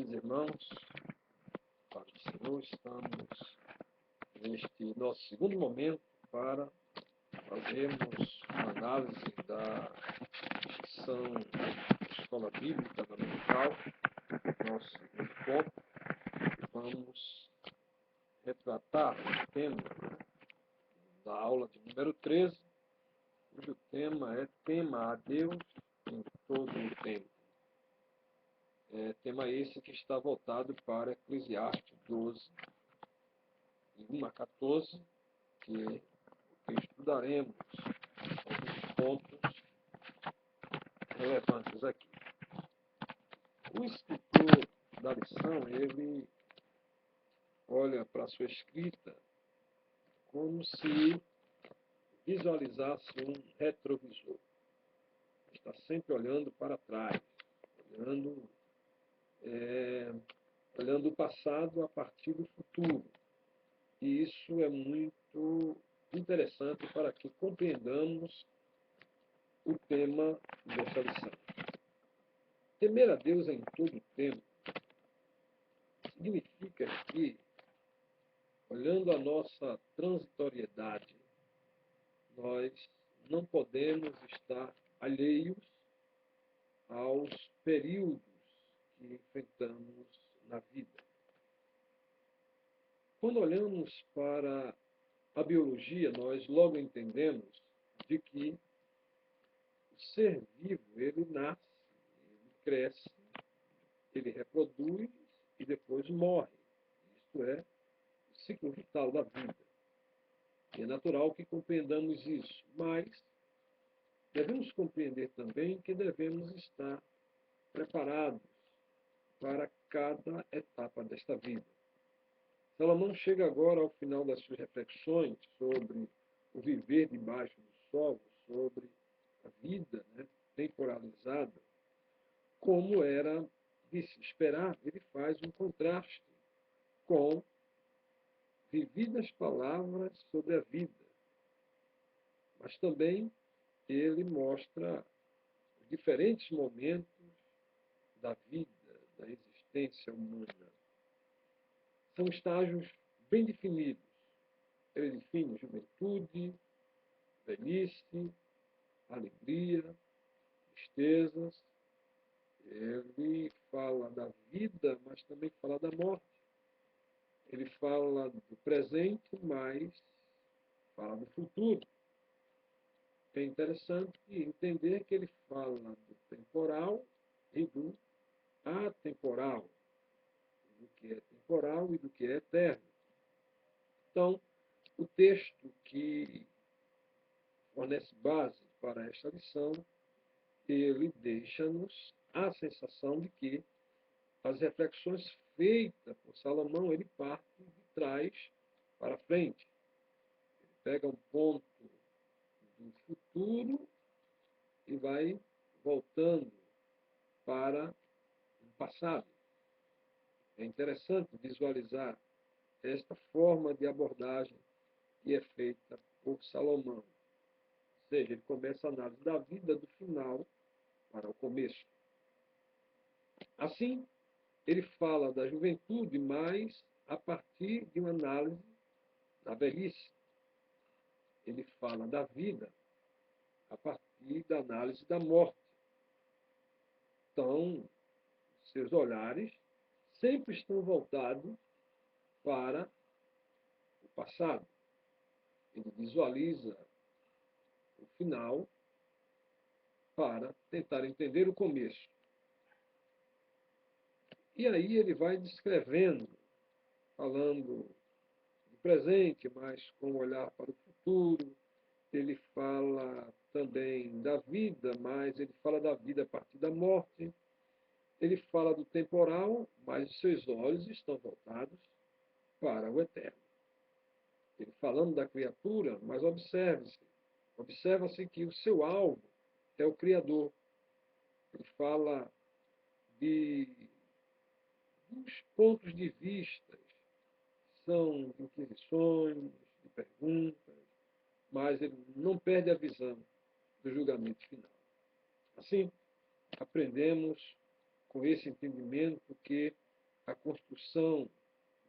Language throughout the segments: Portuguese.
Queridos irmãos, Pai do Senhor, estamos neste nosso segundo momento para fazermos uma análise da instituição Escola Bíblica Dominical, nosso segundo ponto. Vamos retratar o tema da aula de número 13, cujo tema é tema a Deus em todo o tempo. Tema esse que está voltado para Eclesiastes 12, de 1 a 14, que estudaremos alguns pontos relevantes aqui. O escritor da lição, ele olha para a sua escrita como se visualizasse um retrovisor. Está sempre olhando para trás, olhando o passado a partir do futuro. E isso é muito interessante para que compreendamos o tema dessa lição. Temer a Deus em todo o tempo significa que, olhando a nossa transitoriedade, nós não podemos estar alheios aos períodos que enfrentamos na vida. Quando olhamos para a biologia, nós logo entendemos de que o ser vivo, ele nasce, ele cresce, ele reproduz e depois morre. Isto é o ciclo vital da vida. E é natural que compreendamos isso, mas devemos compreender também que devemos estar preparados para cada etapa desta vida. Salomão chega agora ao final das suas reflexões sobre o viver debaixo do sol, sobre a vida temporalizada, como era de se esperar. Ele faz um contraste com vividas palavras sobre a vida, mas também ele mostra os diferentes momentos da vida, da existência humana. São estágios bem definidos. Ele define juventude, velhice, alegria, tristezas. Ele fala da vida, mas também fala da morte. Ele fala do presente, mas fala do futuro. É interessante entender que ele fala do temporal e do atemporal, do que é temporal e do que é eterno. Então, o texto que fornece base para esta lição, ele deixa-nos a sensação de que as reflexões feitas por Salomão, ele parte de trás para frente. Ele pega um ponto do futuro e vai voltando para o passado. É interessante visualizar esta forma de abordagem que é feita por Salomão. Ou seja, ele começa a análise da vida do final para o começo. Assim, ele fala da juventude, mas a partir de uma análise da velhice. Ele fala da vida a partir da análise da morte. Então, seus olhares sempre estão voltados para o passado. Ele visualiza o final para tentar entender o começo. E aí ele vai descrevendo, falando do presente, mas com um olhar para o futuro. Ele fala também da vida, mas ele fala da vida a partir da morte. Ele fala do temporal, mas os seus olhos estão voltados para o eterno. Ele falando da criatura, mas observa-se que o seu alvo é o Criador. Ele fala dos pontos de vista, são inquisições, de perguntas, mas ele não perde a visão do julgamento final. Assim, aprendemos com esse entendimento que a construção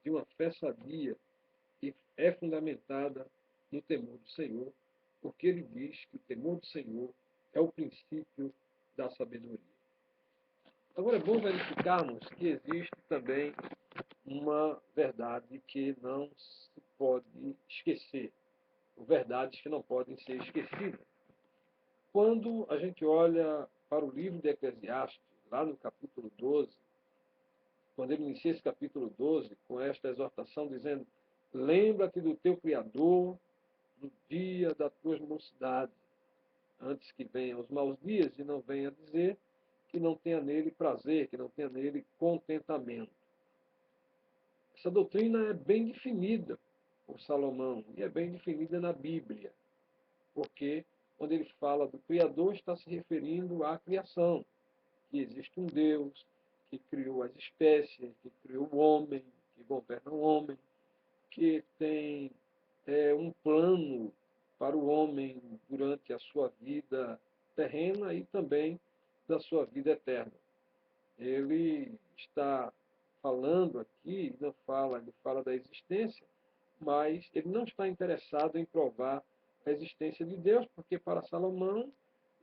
de uma fé sadia e é fundamentada no temor do Senhor, porque ele diz que o temor do Senhor é o princípio da sabedoria. Agora é bom verificarmos que existe também uma verdade que não se pode esquecer, ou verdades que não podem ser esquecidas. Quando a gente olha para o livro de Eclesiastes, lá no capítulo 12, quando ele inicia esse capítulo 12 com esta exortação dizendo: lembra-te do teu Criador no dia da tua mocidade, antes que venham os maus dias e não venha dizer que não tenha nele prazer, que não tenha nele contentamento. Essa doutrina é bem definida por Salomão e é bem definida na Bíblia, porque quando ele fala do Criador, está se referindo à criação, que existe um Deus que criou as espécies, que criou o homem, que governa o homem, que tem um plano para o homem durante a sua vida terrena e também da sua vida eterna. Ele está falando aqui, ele fala da existência, mas ele não está interessado em provar a existência de Deus, porque para Salomão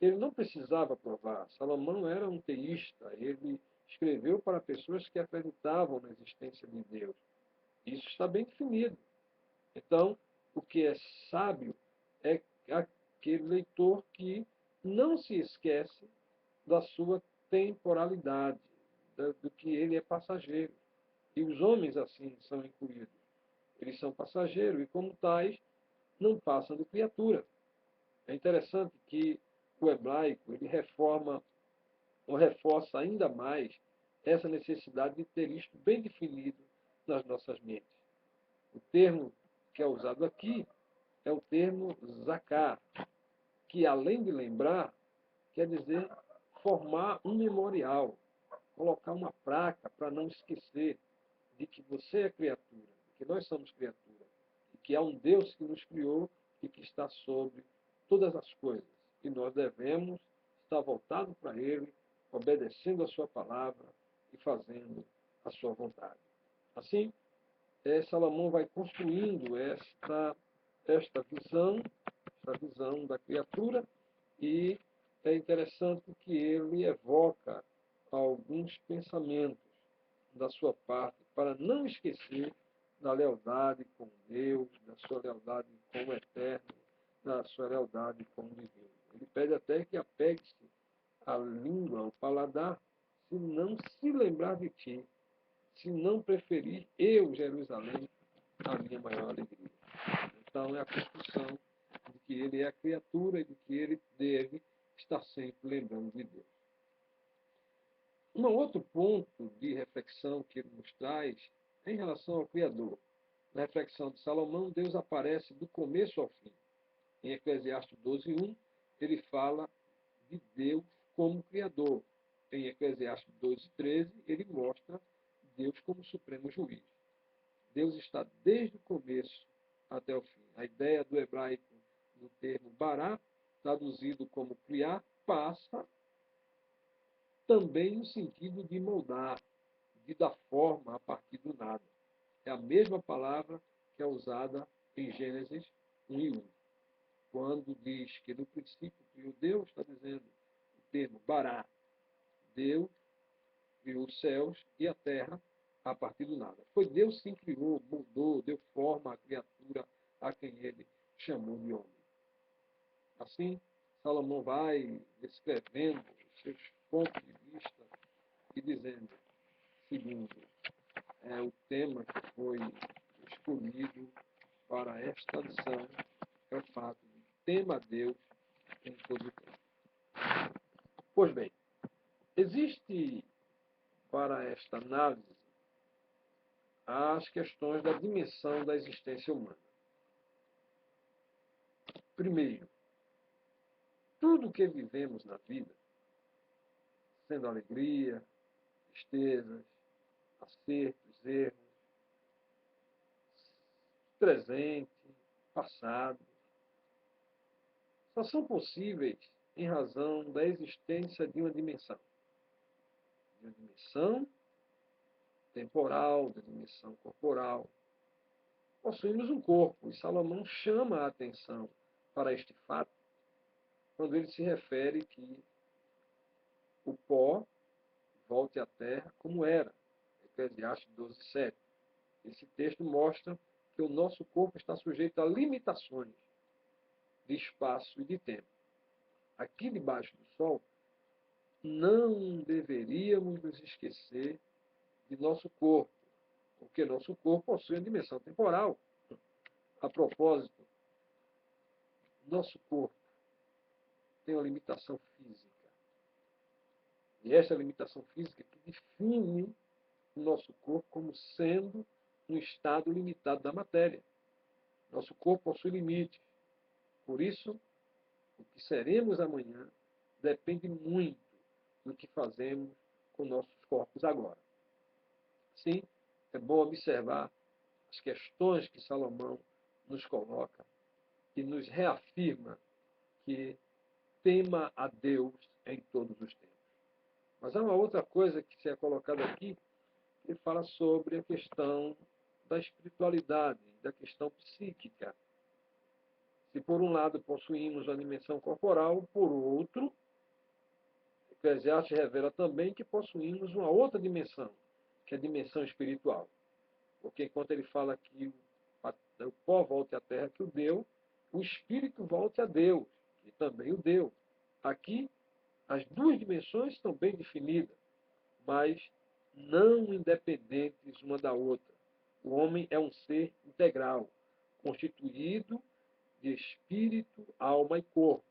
ele não precisava provar. Salomão era um teísta, ele escreveu para pessoas que acreditavam na existência de Deus. Isso está bem definido. Então, o que é sábio é aquele leitor que não se esquece da sua temporalidade, do que ele é passageiro. E os homens, assim, são incluídos. Eles são passageiros e, como tais, não passam de criatura. É interessante que o hebraico ele reforma ou reforça ainda mais essa necessidade de ter isto bem definido nas nossas mentes. O termo que é usado aqui é o termo zacar, que além de lembrar, quer dizer formar um memorial, colocar uma placa para não esquecer de que você é criatura, de que nós somos criatura, e que há um Deus que nos criou e que está sobre todas as coisas. E nós devemos estar voltados para Ele, obedecendo a Sua palavra e fazendo a Sua vontade. Assim, Salomão vai construindo esta visão da criatura, e é interessante que ele evoca alguns pensamentos da sua parte para não esquecer da lealdade com Deus, da sua lealdade com o Eterno, da sua lealdade com o Divino. Ele pede até que apegue-se à língua, ao paladar, se não se lembrar de ti, se não preferir eu, Jerusalém, a minha maior alegria. Então é a construção de que ele é a criatura e de que ele deve estar sempre lembrando de Deus. Um outro ponto de reflexão que ele nos traz é em relação ao Criador. Na reflexão de Salomão, Deus aparece do começo ao fim. Em Eclesiastes 12:1, ele fala de Deus como Criador. Em Eclesiastes 12:13, ele mostra Deus como supremo juiz. Deus está desde o começo até o fim. A ideia do hebraico do termo bará, traduzido como criar, passa também no sentido de moldar, de dar forma a partir do nada. É a mesma palavra que é usada em Gênesis 1:1. Quando diz que no princípio criou Deus, está dizendo o termo bará. Deus criou os céus e a terra a partir do nada. Foi Deus quem criou, moldou, deu forma à criatura a quem ele chamou de homem. Assim, Salomão vai descrevendo os seus pontos de vista e dizendo, segundo o tema que foi escolhido para esta lição, é o fato de tema a Deus em todo o tempo. Pois bem, existe para esta análise as questões da dimensão da existência humana. Primeiro, tudo que vivemos na vida, sendo alegria, tristezas, acertos, erros, presente, passado, só são possíveis em razão da existência de uma dimensão. De uma dimensão temporal, da dimensão corporal. Possuímos um corpo, e Salomão chama a atenção para este fato quando ele se refere que o pó volte à terra como era. Eclesiastes 12:7. Esse texto mostra que o nosso corpo está sujeito a limitações de espaço e de tempo. Aqui debaixo do sol, não deveríamos nos esquecer de nosso corpo, porque nosso corpo possui a dimensão temporal. A propósito, nosso corpo tem uma limitação física. E essa limitação física que define o nosso corpo como sendo um estado limitado da matéria. Nosso corpo possui limites. Por isso, o que seremos amanhã depende muito do que fazemos com nossos corpos agora. Sim, é bom observar as questões que Salomão nos coloca e nos reafirma que tema a Deus em todos os tempos. Mas há uma outra coisa que se é colocada aqui, que fala sobre a questão da espiritualidade, da questão psíquica. Se por um lado possuímos a dimensão corporal, por outro, Eclesiastes revela também que possuímos uma outra dimensão, que é a dimensão espiritual. Porque enquanto ele fala que o pó volte à terra que o deu, o espírito volte a Deus, que também o deu. Aqui, as duas dimensões estão bem definidas, mas não independentes uma da outra. O homem é um ser integral, constituído de espírito, alma e corpo.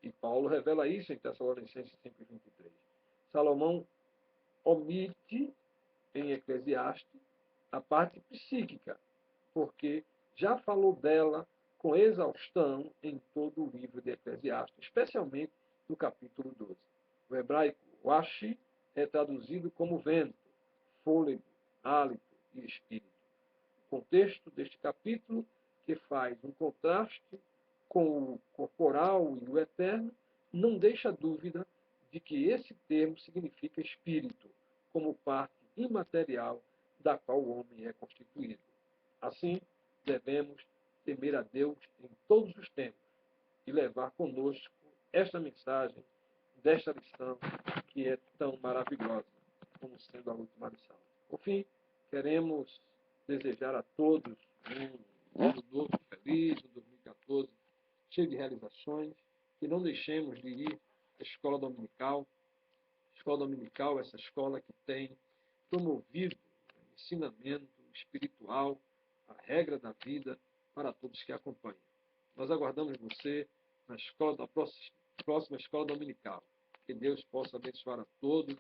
E Paulo revela isso em Tessalonicenses 5:23. Salomão omite em Eclesiastes a parte psíquica, porque já falou dela com exaustão em todo o livro de Eclesiastes, especialmente no capítulo 12. O hebraico washi é traduzido como vento, fôlego, hálito e espírito. O contexto deste capítulo, que faz um contraste com o corporal e o eterno, não deixa dúvida de que esse termo significa espírito, como parte imaterial da qual o homem é constituído. Assim, devemos temer a Deus em todos os tempos e levar conosco esta mensagem desta lição que é tão maravilhosa como sendo a última lição. Por fim, queremos desejar a todos um ano novo feliz, um 2014 cheio de realizações, que não deixemos de ir à escola dominical. Escola dominical, essa escola que tem promovido o ensinamento espiritual, a regra da vida para todos que acompanham. Nós aguardamos você na próxima escola dominical. Que Deus possa abençoar a todos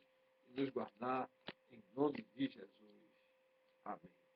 e nos guardar em nome de Jesus. Amém.